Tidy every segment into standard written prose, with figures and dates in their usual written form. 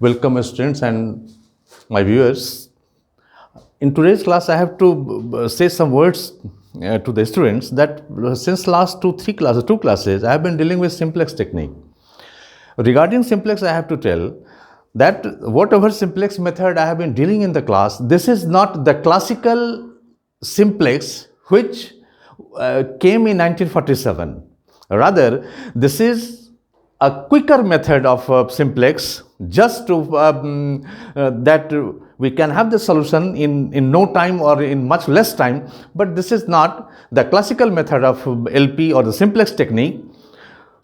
Welcome, students and my viewers. In today's class, I have to say some words to the students that since last two classes, I have been dealing with simplex technique. Regarding simplex, I have to tell that whatever simplex method I have been dealing in the class, this is not the classical simplex which came in 1947. Rather, this is a quicker method of simplex, just to that we can have the solution in no time or in much less time. But this is not the classical method of LP or the simplex technique.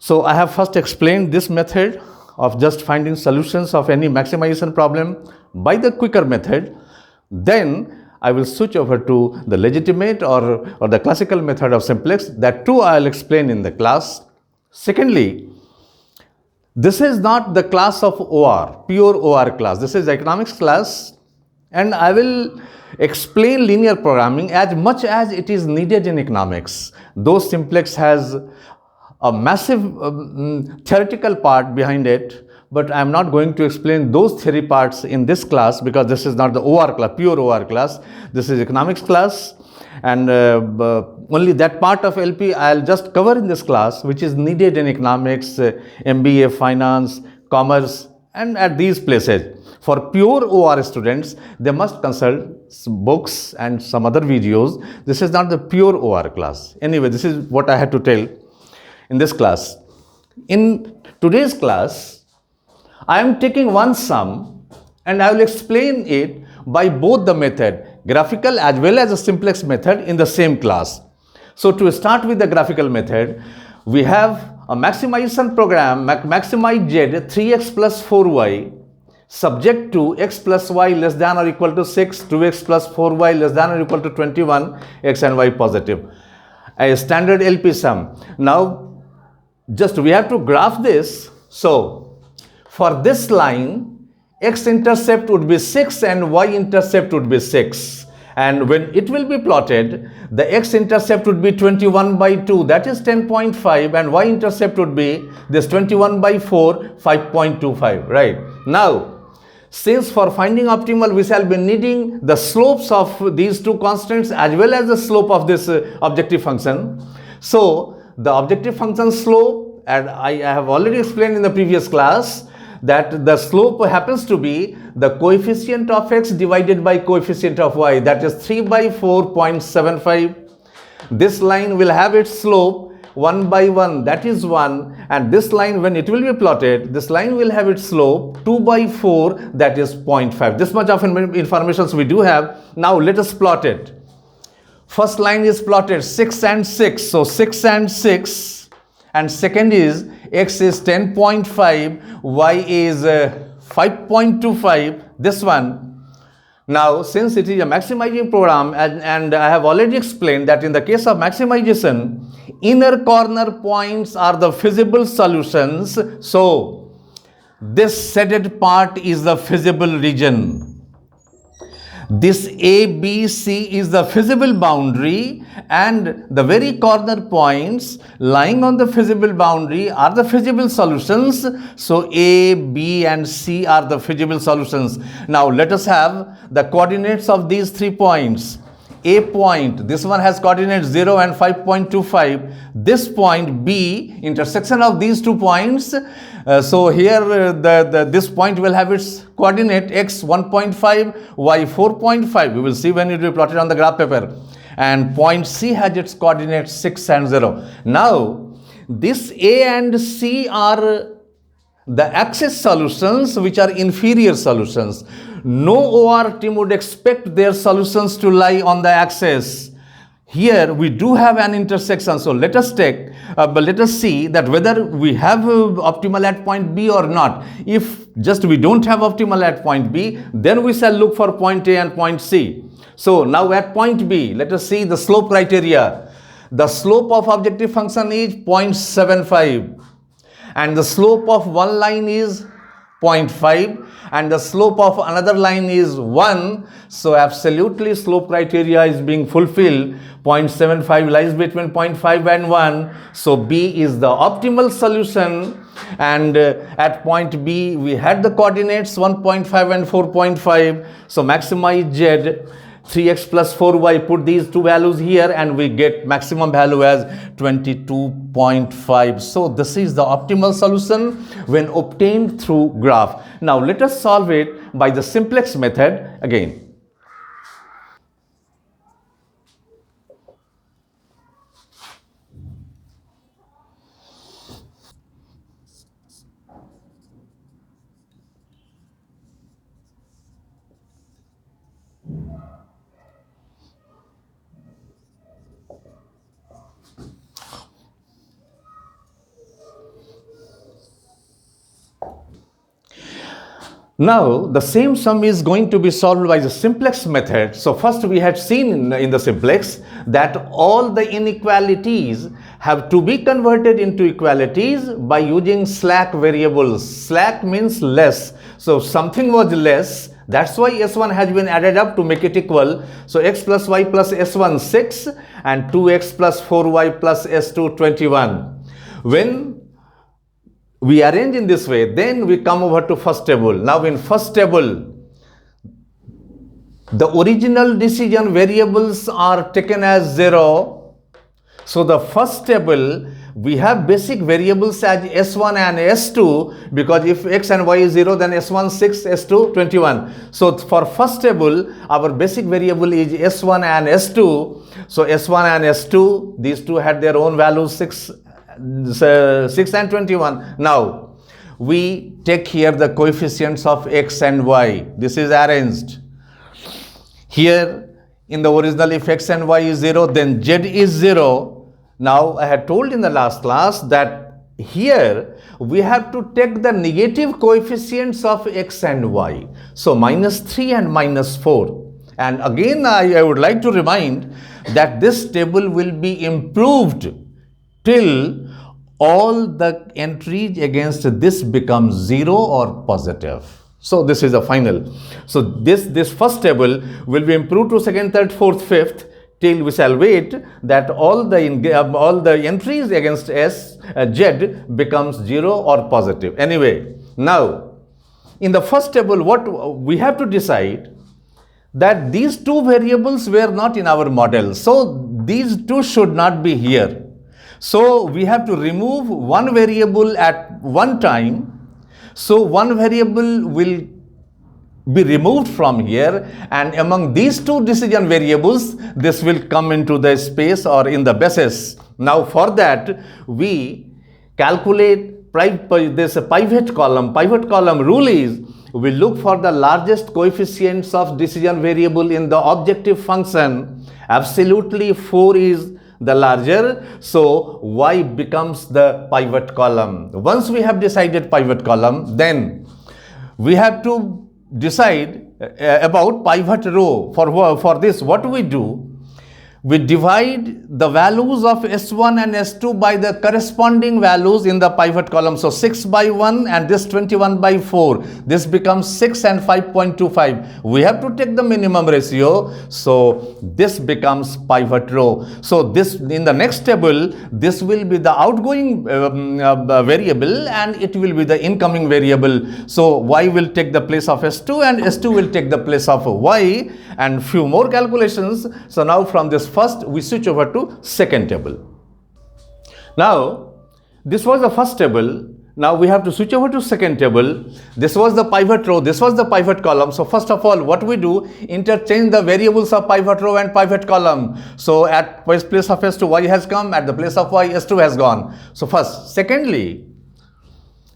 So I have first explained this method of just finding solutions of any maximization problem by the quicker method. Then I will switch over to the legitimate or the classical method of simplex. That too I will explain in the class. Secondly, this is not the class of OR, pure OR class. This is economics class, and I will explain linear programming as much as it is needed in economics. Though simplex has a massive theoretical part behind it, but I am not going to explain those theory parts in this class because this is not the OR class, pure OR class. This is economics class, and only that part of LP I will just cover in this class which is needed in economics, MBA, finance, commerce, and at these places. For pure OR students, they must consult books and some other videos. This is not the pure OR class. Anyway, this is what I had to tell in this class. In today's class, I am taking one sum and I will explain it by both the method, graphical as well as a simplex method, in the same class. So to start with the graphical method, we have a maximization program, maximize z 3x plus 4y subject to x plus y less than or equal to 6, 2x plus 4y less than or equal to 21, x and y positive. A standard LP sum. Now, just we have to graph this. So, for this line, x-intercept would be 6 and y-intercept would be 6. And when it will be plotted, the x-intercept would be 21 by 2, that is 10.5, and y-intercept would be this 21 by 4, 5.25, right? Now, since for finding optimal, we shall be needing the slopes of these two constants as well as the slope of this objective function. So, the objective function slope, and I have already explained in the previous class, that the slope happens to be the coefficient of x divided by coefficient of y, that is 3 by 4.75. This line will have its slope 1 by 1, that is 1, and this line, when it will be plotted, this line will have its slope 2 by 4, that is 0.5. This much of information we do have. Now let us plot it. First line is plotted 6 and 6, so 6 and 6, and second is x is 10.5, y is 5.25, this one. Now, since it is a maximizing program, and I have already explained that in the case of maximization, inner corner points are the feasible solutions. So, this shaded part is the feasible region. This A, B, C is the feasible boundary, and the very corner points lying on the feasible boundary are the feasible solutions. So, A, B and C are the feasible solutions. Now, let us have the coordinates of these 3 points. A point, this one has coordinates 0 and 5.25. This point B, intersection of these 2 points. So here this point will have its coordinate x 1.5, y 4.5. We will see when it will be plotted on the graph paper. And point C has its coordinates 6 and 0. Now, this A and C are the axis solutions which are inferior solutions. No OR team would expect their solutions to lie on the axis. Here we do have an intersection, so let us see that whether we have optimal at point B or not. If just we don't have optimal at point B, then we shall look for point A and point C. So now at point B, let us see the slope criteria. The slope of objective function is 0.75, and the slope of one line is 0.5, and the slope of another line is 1. So absolutely slope criteria is being fulfilled. 0.75 lies between 0.5 and 1. So B is the optimal solution. And at point B, we had the coordinates 1.5 and 4.5. So maximize Z, 3x plus 4y, put these two values here and we get maximum value as 22.5. So this is the optimal solution when obtained through graph. Now let us solve it by the simplex method again. Now, the same sum is going to be solved by the simplex method. So, first we had seen in the simplex that all the inequalities have to be converted into equalities by using slack variables. Slack means less. So, something was less. That's why S1 has been added up to make it equal. So, x plus y plus S1 6 and 2x plus 4y plus S2 21. When we arrange in this way, then we come over to first table. Now in first table, the original decision variables are taken as 0. So the first table, we have basic variables as S1 and S2, because if x and y is 0, then S1 6, S2 21. So for first table, our basic variable is S1 and S2. So S1 and S2, these two had their own values 6 and 21. Now we take here the coefficients of x and y. This is arranged here in the original. If x and y is 0, then z is 0. Now I had told in the last class that here we have to take the negative coefficients of x and y. So minus 3 and minus 4. And again I would like to remind that this table will be improved till all the entries against this becomes 0 or positive. So this is a final. So this first table will be improved to second, third, fourth, fifth, till we shall wait that all the entries against Z becomes 0 or positive. Anyway, now in the first table, what we have to decide, that these two variables were not in our model. So these two should not be here. So we have to remove one variable at one time. So one variable will be removed from here, and among these two decision variables, this will come into the space or in the basis. Now for that, we calculate this pivot column. Pivot column rule is, we look for the largest coefficients of decision variable in the objective function. Absolutely 4 is the larger, so y becomes the pivot column. Once we have decided pivot column, then we have to decide about pivot row. For this, what we do, we divide the values of S1 and S2 by the corresponding values in the pivot column. So 6 by 1 and this 21 by 4. This becomes 6 and 5.25. We have to take the minimum ratio. So this becomes pivot row. So this, in the next table, this will be the outgoing variable and it will be the incoming variable. So y will take the place of S2 and S2 will take the place of y, and few more calculations. So now from this first, we switch over to second table. Now this was the first table. Now we have to switch over to second table. This was the pivot row, this was the pivot column. So first of all, what we do, interchange the variables of pivot row and pivot column. So at place of S2, y has come, at the place of y, S2 has gone. So first. Secondly,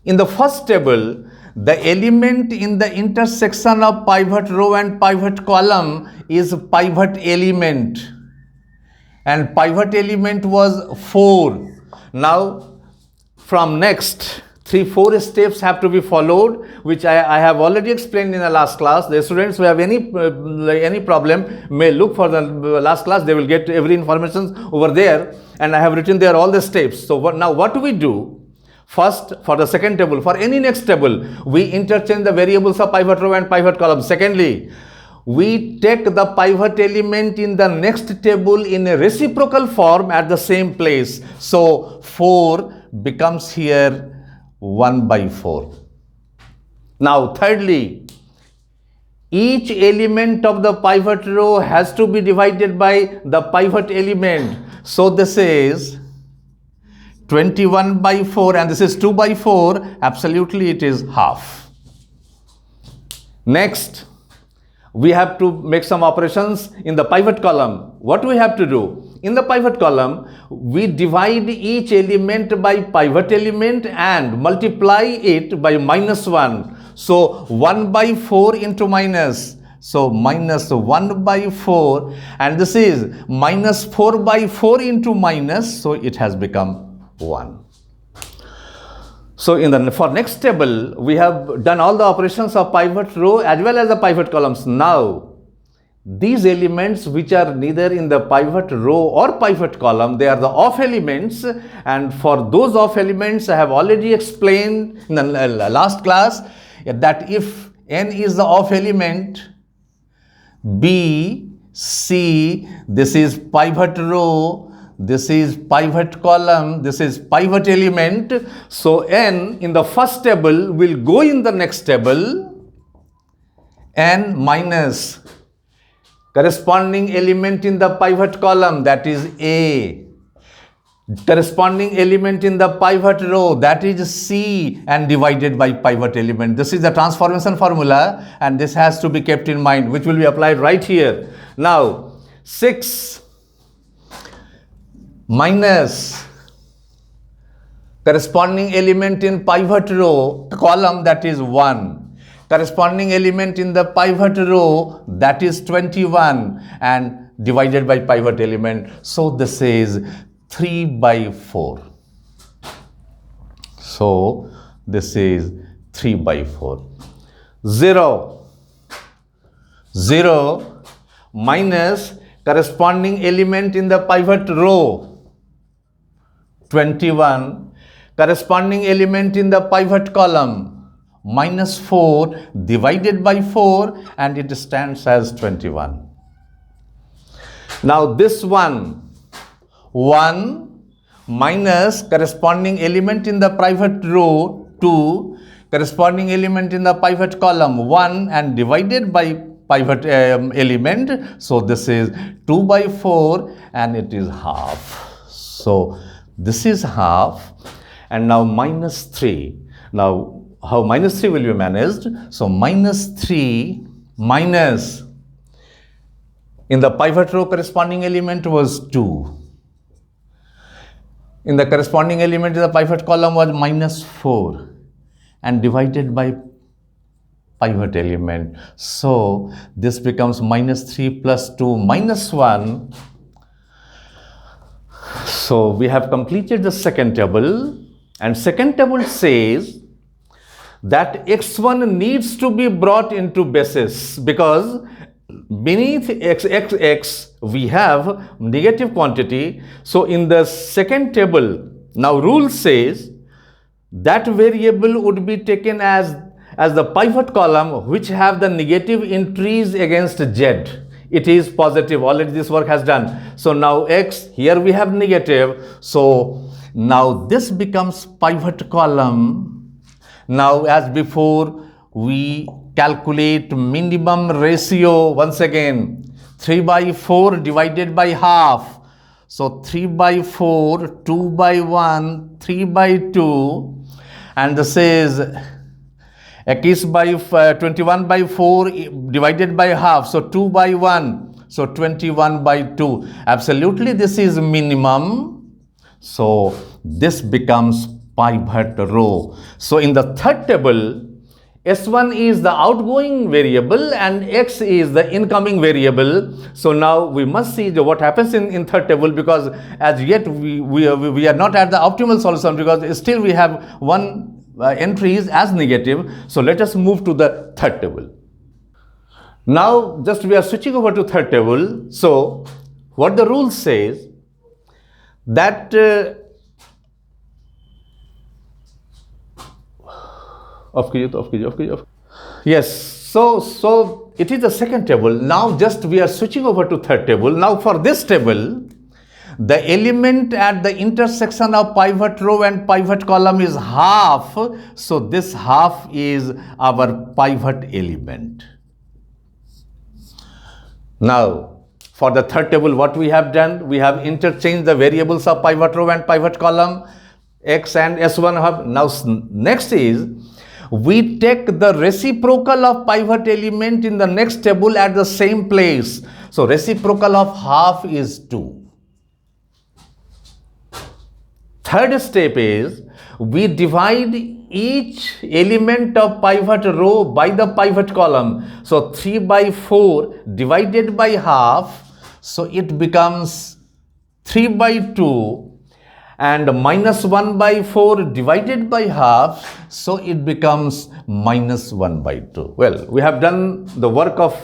in the first table, the element in the intersection of pivot row and pivot column is pivot element, and pivot element was 4. Now from next 3-4 steps have to be followed, which I have already explained in the last class. The students who have any problem may look for the last class. They will get every information over there, and I have written there all the steps. So now what do we do? First, for the second table, for any next table, we interchange the variables of pivot row and pivot column. Secondly, we take the pivot element in the next table in a reciprocal form at the same place. So 4 becomes here 1 by 4. Now thirdly, each element of the pivot row has to be divided by the pivot element. So this is 21 by 4 and this is 2 by 4. Absolutely it is half. Next, we have to make some operations in the pivot column. What do we have to do? In the pivot column, we divide each element by pivot element and multiply it by -1. So 1 by 4 into minus. So minus 1 by 4 and this is minus 4 by 4 into minus. So it has become 1. So for next table, we have done all the operations of pivot row as well as the pivot columns. Now, these elements which are neither in the pivot row or pivot column, they are the off elements, and for those off elements I have already explained in the last class that if n is the off element, B, C, this is pivot row, this is pivot column, this is pivot element. So n in the first table will go in the next table, n minus corresponding element in the pivot column, that is A, corresponding element in the pivot row, that is C, and divided by pivot element. This is the transformation formula and this has to be kept in mind, which will be applied right here. Now 6 minus corresponding element in pivot row column, that is 1, corresponding element in the pivot row, that is 21, and divided by pivot element. So this is 3 by 4. So this is 3 by 4. 0 minus corresponding element in the pivot row, 21, corresponding element in the pivot column, minus 4, divided by 4, and it stands as 21. Now this 1 minus corresponding element in the pivot row, 2, corresponding element in the pivot column, 1, and divided by pivot element. So this is 2 by 4 and it is half. So this is half, and now minus 3. Now how minus 3 will be managed? So minus 3 minus, in the pivot row corresponding element was 2. In the corresponding element in the pivot column was minus 4 and divided by pivot element. So this becomes minus 3 plus 2 minus 1. So we have completed the second table, and second table says that x1 needs to be brought into basis because beneath x we have negative quantity. So in the second table, now rule says that variable would be taken as the pivot column which have the negative entries against z. It is positive, already this work has done. So now x, here we have negative. So now this becomes pivot column. Now as before, we calculate minimum ratio once again. 3 by 4 divided by half. So 3 by 4, 2 by 1, 3 by 2, and this is x by 21 by 4 divided by half. So 2 by 1. So 21 by 2. Absolutely this is minimum. So this becomes pivot row. So in the third table, S1 is the outgoing variable and X is the incoming variable. So now we must see what happens in third table, because as yet we are not at the optimal solution, because still we have one entries as negative. So let us move to the third table. Now just we are switching over to third table. So what the rule says that off कीजिए. Yes, So it is the second table. Now just we are switching over to third table. Now for this table, the element at the intersection of pivot row and pivot column is half. So this half is our pivot element. Now for the third table, what we have done, we have interchanged the variables of pivot row and pivot column, x and s1 have. Now next is, we take the reciprocal of pivot element in the next table at the same place. So reciprocal of half is 2. Third step is, we divide each element of pivot row by the pivot column. So 3 by 4 divided by half, so it becomes 3 by 2, and minus 1 by 4 divided by half, so it becomes minus 1 by 2. Well, we have done the work of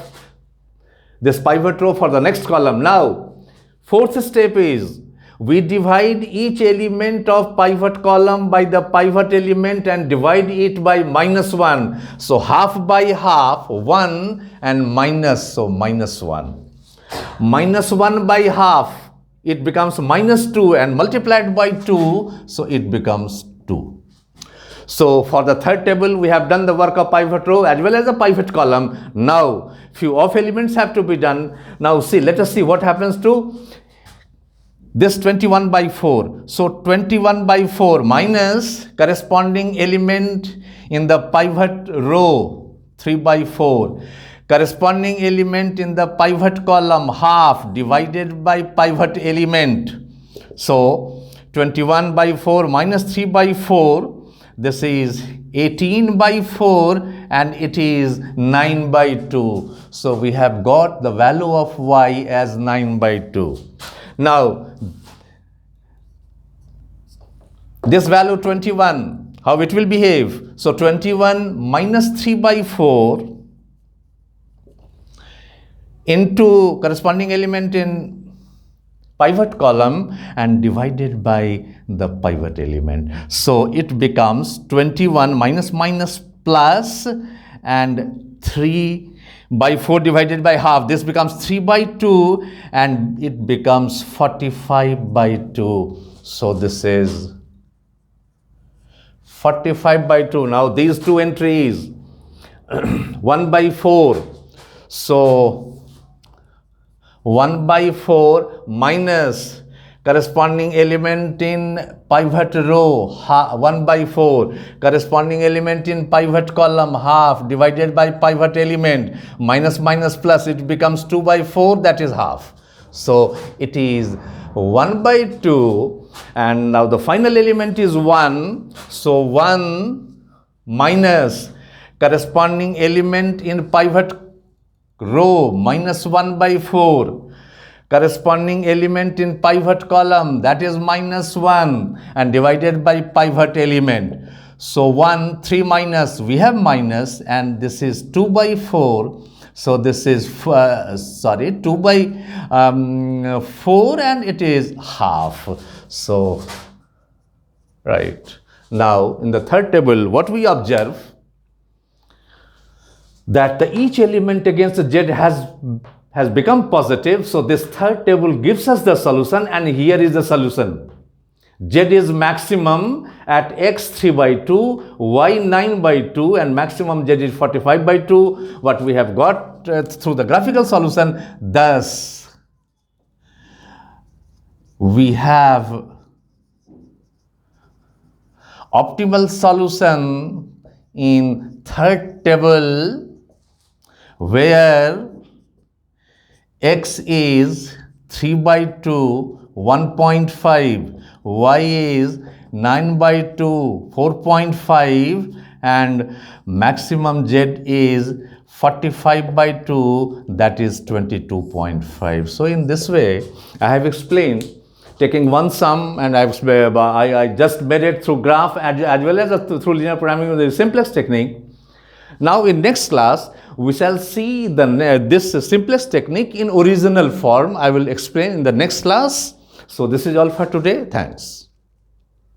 this pivot row for the next column. Now, fourth step is, we divide each element of pivot column by the pivot element and divide it by minus 1. So half by half, 1, and minus, so minus 1. Minus 1 by half, it becomes minus 2, and multiplied by 2, so it becomes 2. So for the third table, we have done the work of pivot row as well as the pivot column. Now few off elements have to be done. Now see, let us see what happens to this 21 by 4. So 21 by 4 minus corresponding element in the pivot row, 3 by 4. Corresponding element in the pivot column, half, divided by pivot element. So 21 by 4 minus 3 by 4, this is 18 by 4, and it is 9 by 2. So we have got the value of y as 9 by 2. Now this value 21, how it will behave? So 21 minus 3 by 4 into corresponding element in pivot column and divided by the pivot element. So it becomes 21 minus minus plus, and 3 by 4 divided by half. This becomes 3 by 2, and it becomes 45 by 2. So this is 45 by 2. Now these two entries, 1 by 4. So 1 by 4 minus corresponding element in pivot row, 1 by 4, corresponding element in pivot column, half, divided by pivot element, minus minus plus, it becomes 2 by 4, that is half. So it is 1 by 2, and now the final element is 1. So 1 minus corresponding element in pivot row, minus 1 by 4, corresponding element in pivot column, that is minus 1, and divided by pivot element. So 1, 3 minus, we have minus, and this is 2 by 4. So this is 2 by 4, and it is half. So right now in the third table, what we observe, that each element against z has become positive. So this third table gives us the solution, and here is the solution. Z is maximum at x 3 by 2, y 9 by 2, and maximum z is 45 by 2. What we have got through the graphical solution. Thus we have optimal solution in third table, where x is 3 by 2, 1.5, y is 9 by 2, 4.5, and maximum z is 45 by 2, that is 22.5. So in this way, I have explained, taking one sum, and I just made it through graph as well as through linear programming with the simplex technique. Now in next class, we shall see this simplest technique in original form. I will explain in the next class. So this is all for today. Thanks.